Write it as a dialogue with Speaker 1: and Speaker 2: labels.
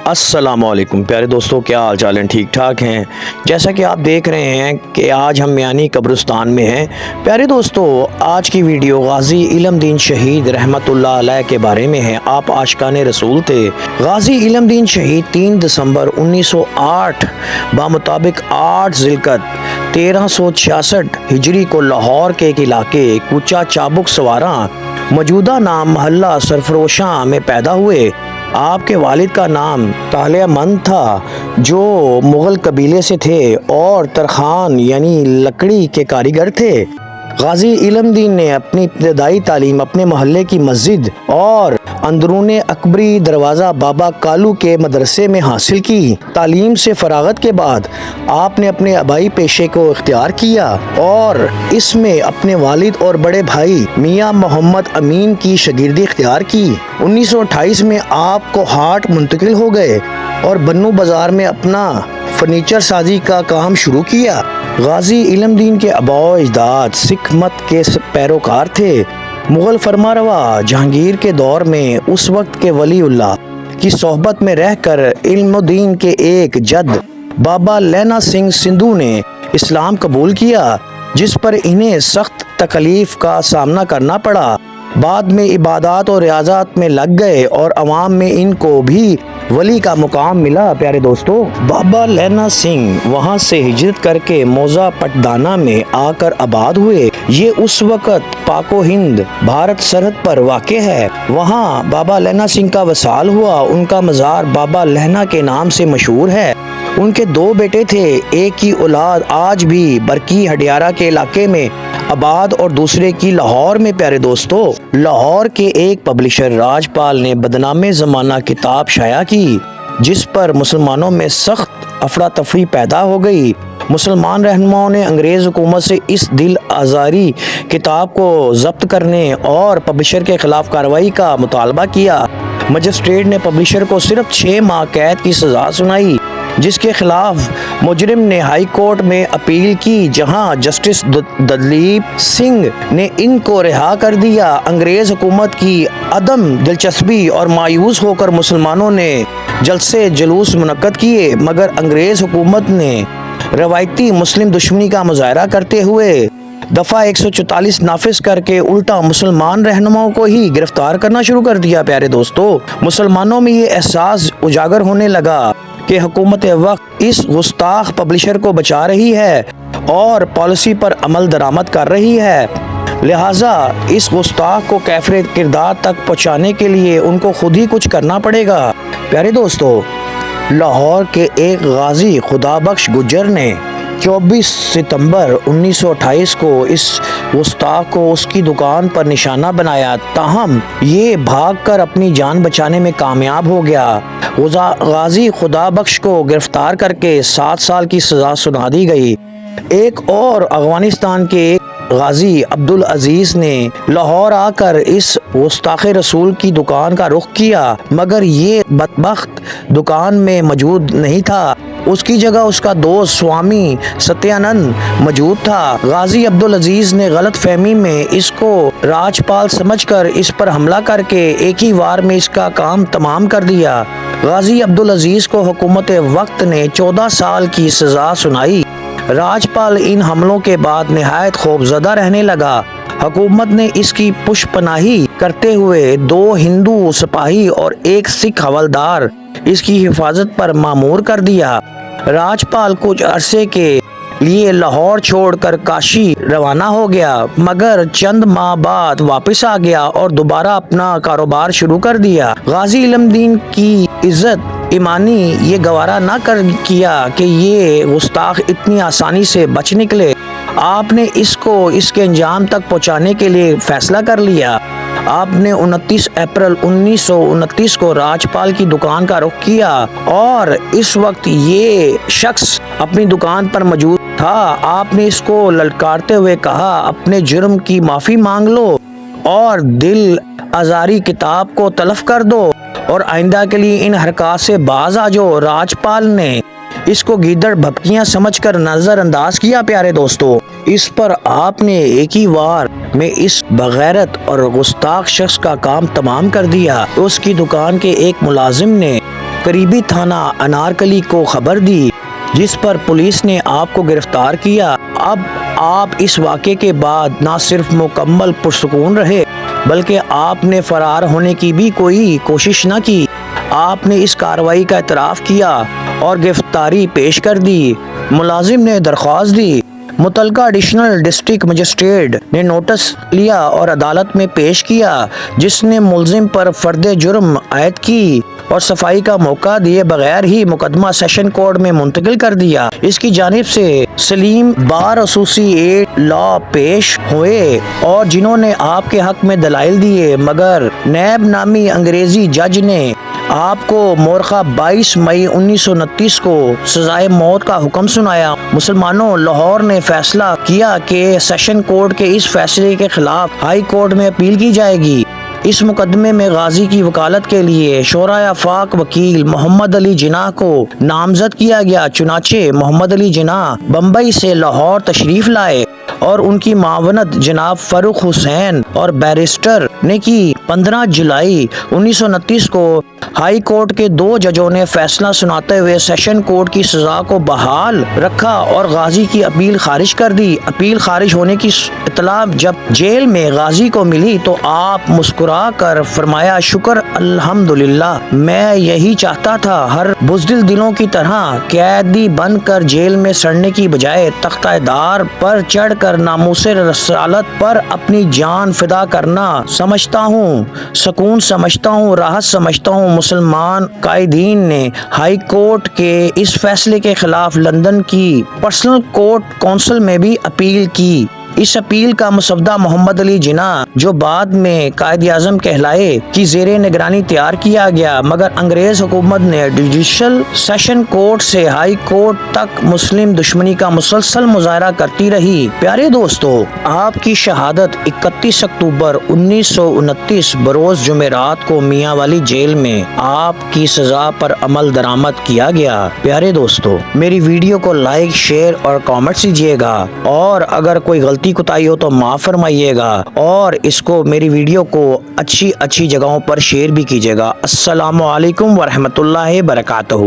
Speaker 1: السلام علیکم پیارے دوستوں، کیا حال چال ہیں؟ ٹھیک ٹھاک ہیں؟ جیسا کہ آپ دیکھ رہے ہیں کہ آج ہم میانی قبرستان میں ہیں۔ پیارے دوستوں، آج کی ویڈیو غازی علم دین شہید رحمت اللہ علیہ کے بارے میں ہے۔ آپ عاشقان رسول تھے۔ غازی علم دین شہید 3 دسمبر 1908 بمطابق 8 ذوالقعدہ 1366 ہجری کو لاہور کے ایک علاقے کوچہ چابک سواراں موجودہ نام محلہ سرفروشاں میں پیدا ہوئے۔ آپ کے والد کا نام طالع مند تھا جو مغل قبیلے سے تھے اور ترخان یعنی لکڑی کے کاریگر تھے۔ غازی علم دین نے اپنی ابتدائی تعلیم اپنے محلے کی مسجد اور اندرون اکبری دروازہ بابا کالو کے مدرسے میں حاصل کی۔ تعلیم سے فراغت کے بعد آپ نے اپنے آبائی پیشے کو اختیار کیا اور اس میں اپنے والد اور بڑے بھائی میاں محمد امین کی شاگردی اختیار کی۔ 1928 میں آپ کو ہاٹ منتقل ہو گئے اور بنو بازار میں اپنا فرنیچر سازی کا کام شروع کیا۔ غازی علم دین کے آباء و اجداد سکھ مت کے پیروکار تھے۔ مغل فرمانروا جہانگیر کے دور میں اس وقت کے ولی اللہ کی صحبت میں رہ کر علم دین کے ایک جد بابا لینا سنگھ سندھو نے اسلام قبول کیا، جس پر انہیں سخت تکلیف کا سامنا کرنا پڑا۔ بعد میں عبادات اور ریاضات میں لگ گئے اور عوام میں ان کو بھی ولی کا مقام ملا۔ پیارے دوستو، بابا لینا سنگھ وہاں سے ہجرت کر کے موزہ پٹدانا میں آ کر آباد ہوئے۔ یہ اس وقت پاک و ہند بھارت سرحد پر واقع ہے۔ وہاں بابا لینا سنگھ کا وصال ہوا۔ ان کا مزار بابا لینا کے نام سے مشہور ہے۔ ان کے 2 بیٹے تھے۔ ایک کی اولاد آج بھی برکی ہڈیارہ کے علاقے میں آباد اور دوسرے کی لاہور میں۔ پیارے دوستو، لاہور کے ایک پبلشر راج پال نے بدنام زمانہ کتاب شائع کی، جس پر مسلمانوں میں سخت افراتفری پیدا ہو گئی۔ مسلمان رہنماؤں نے انگریز حکومت سے اس دل آزاری کتاب کو ضبط کرنے اور پبلشر کے خلاف کارروائی کا مطالبہ کیا۔ مجسٹریٹ نے پبلشر کو صرف 6 ماہ قید کی سزا سنائی، جس کے خلاف مجرم نے ہائی کورٹ میں اپیل کی، جہاں جسٹس دلیپ سنگھ نے ان کو رہا کر دیا۔ انگریز حکومت کی عدم دلچسپی اور مایوس ہو کر مسلمانوں نے جلسے جلوس منعقد کیے، مگر انگریز حکومت نے روایتی مسلم دشمنی کا مظاہرہ کرتے ہوئے دفعہ 144 نافذ کر کے الٹا مسلمان رہنماؤں کو ہی گرفتار کرنا شروع کر دیا۔ پیارے دوستو، مسلمانوں میں یہ احساس اجاگر ہونے لگا کہ حکومت وقت اس گستاخ پبلشر کو بچا رہی ہے اور پالیسی پر عمل درآمد کر رہی ہے، لہٰذا اس گستاخ کو کیفر کردار تک پہنچانے کے لیے ان کو خود ہی کچھ کرنا پڑے گا۔ پیارے دوستو، لاہور کے ایک غازی خدا بخش گجر نے 24 ستمبر 1928 کو اس گستاخ کو اس کی دکان پر نشانہ بنایا، تاہم یہ بھاگ کر اپنی جان بچانے میں کامیاب ہو گیا۔ غازی خدا بخش کو گرفتار کر کے 7 سال کی سزا سنا دی گئی۔ ایک اور افغانستان کے ایک غازی عبدالعزیز نے لاہور آ کر اس گستاخ رسول کی دکان کا رخ کیا، مگر یہ بدبخت دکان میں موجود نہیں تھا۔ اس کی جگہ اس کا دوست سوامی ستیانند موجود تھا۔ غازی عبدالعزیز نے غلط فہمی میں اس کو راج پال سمجھ کر اس پر حملہ کر کے ایک ہی وار میں اس کا کام تمام کر دیا۔ غازی عبدالعزیز کو حکومت وقت نے 14 سال کی سزا سنائی۔ راج پال ان حملوں کے بعد نہایت خوفزدہ رہنے لگا۔ حکومت نے اس کی پش پناہی کرتے ہوئے 2 ہندو سپاہی اور 1 سکھ حوالدار اس کی حفاظت پر مامور کر دیا۔ راج پال کچھ عرصے کے لیے لاہور چھوڑ کر کاشی روانہ ہو گیا، مگر چند ماہ بعد واپس آ گیا اور دوبارہ اپنا کاروبار شروع کر دیا۔ غازی علم دین کی عزت ایمانی یہ گوارا نہ کر کیا کہ یہ گستاخ اتنی آسانی سے بچ نکلے۔ آپ نے اس کو اس کے انجام تک پہنچانے کے لیے فیصلہ کر لیا۔ آپ نے 29 اپریل 1929 کو راج پال کی دکان کا رخ کیا اور اس وقت یہ شخص اپنی دکان پر موجود تھا۔ آپ نے اس کو للکارتے ہوئے کہا، اپنے جرم کی معافی مانگ لو اور دل آزاری کتاب کو تلف کر دو اور آئندہ کے لیے ان حرکات سے باز آ جاؤ۔ راج پال نے اس کو گیدڑ بھپکیاں سمجھ کر نظر انداز کیا۔ پیارے دوستو، اس پر آپ نے ایک ہی وار میں اس بغیرت اور گستاخ شخص کا کام تمام کر دیا۔ اس کی دکان کے ایک ملازم نے قریبی تھانہ انارکلی کو خبر دی، جس پر پولیس نے آپ کو گرفتار کیا۔ اب آپ اس واقعے کے بعد نہ صرف مکمل پرسکون رہے بلکہ آپ نے فرار ہونے کی بھی کوئی کوشش نہ کی۔ آپ نے اس کارروائی کا اعتراف کیا اور گرفتاری پیش کر دی۔ ملازم نے درخواست دی، متعلقہ ایڈیشنل ڈسٹرکٹ مجسٹریٹ نے نوٹس لیا اور عدالت میں پیش کیا، جس نے ملزم پر فرد جرم عائد کی اور صفائی کا موقع دیے بغیر ہی مقدمہ سیشن کورٹ میں منتقل کر دیا۔ اس کی جانب سے سلیم بار ایسوسی لا پیش ہوئے اور جنہوں نے آپ کے حق میں دلائل دیے، مگر نیب نامی انگریزی جج نے آپ کو مورخہ 22 مئی 1929 کو سزائے موت کا حکم سنایا۔ مسلمانوں، لاہور نے فیصلہ کیا کہ سیشن کورٹ کے اس فیصلے کے خلاف ہائی کورٹ میں اپیل کی جائے گی۔ اس مقدمے میں غازی کی وکالت کے لیے شورائے آفاق وکیل محمد علی جناح کو نامزد کیا گیا، چنانچہ محمد علی جناح بمبئی سے لاہور تشریف لائے اور ان کی معاونت جناب فاروق حسین اور بیرسٹر نے کی۔ 15 جولائی 1929 کو ہائی کورٹ کے 2 ججوں نے فیصلہ سناتے ہوئے سیشن کورٹ کی سزا کو بحال رکھا اور غازی کی اپیل خارج کر دی۔ اپیل خارج ہونے کی اطلاع جب جیل میں غازی کو ملی تو آپ مسکرا کر فرمایا، شکر الحمدللہ، میں یہی چاہتا تھا، ہر بزدل دلوں کی طرح قیدی بن کر جیل میں سڑنے کی بجائے تختہ دار پر چڑھ کر ناموس رسالت پر اپنی جان فدا کرنا سمجھتا ہوں، سکون سمجھتا ہوں، راحت سمجھتا ہوں۔ مسلمان قائدین نے ہائی کورٹ کے اس فیصلے کے خلاف لندن کی پرسنل کورٹ کونسل میں بھی اپیل کی۔ اس اپیل کا مسودہ محمد علی جناح، جو بعد میں قائد اعظم کہلائے، کی زیر نگرانی تیار کیا گیا، مگر انگریز حکومت نے جوڈیشل سیشن کورٹ سے ہائی کورٹ تک مسلم دشمنی کا مسلسل مظاہرہ کرتی رہی۔ پیارے دوستو، آپ کی شہادت 31 اکتوبر 1929 بروز جمعرات کو میاں والی جیل میں آپ کی سزا پر عمل درآمد کیا گیا۔ پیارے دوستو، میری ویڈیو کو لائک، شیئر اور کامنٹ کیجیے گا، اور اگر کوئی غلطی کوتاہی ہو تو معاف فرمائیے گا، اور اس کو میری ویڈیو کو اچھی جگہوں پر شیئر بھی کیجیے گا۔ السلام علیکم ورحمۃ اللہ وبرکاتہ۔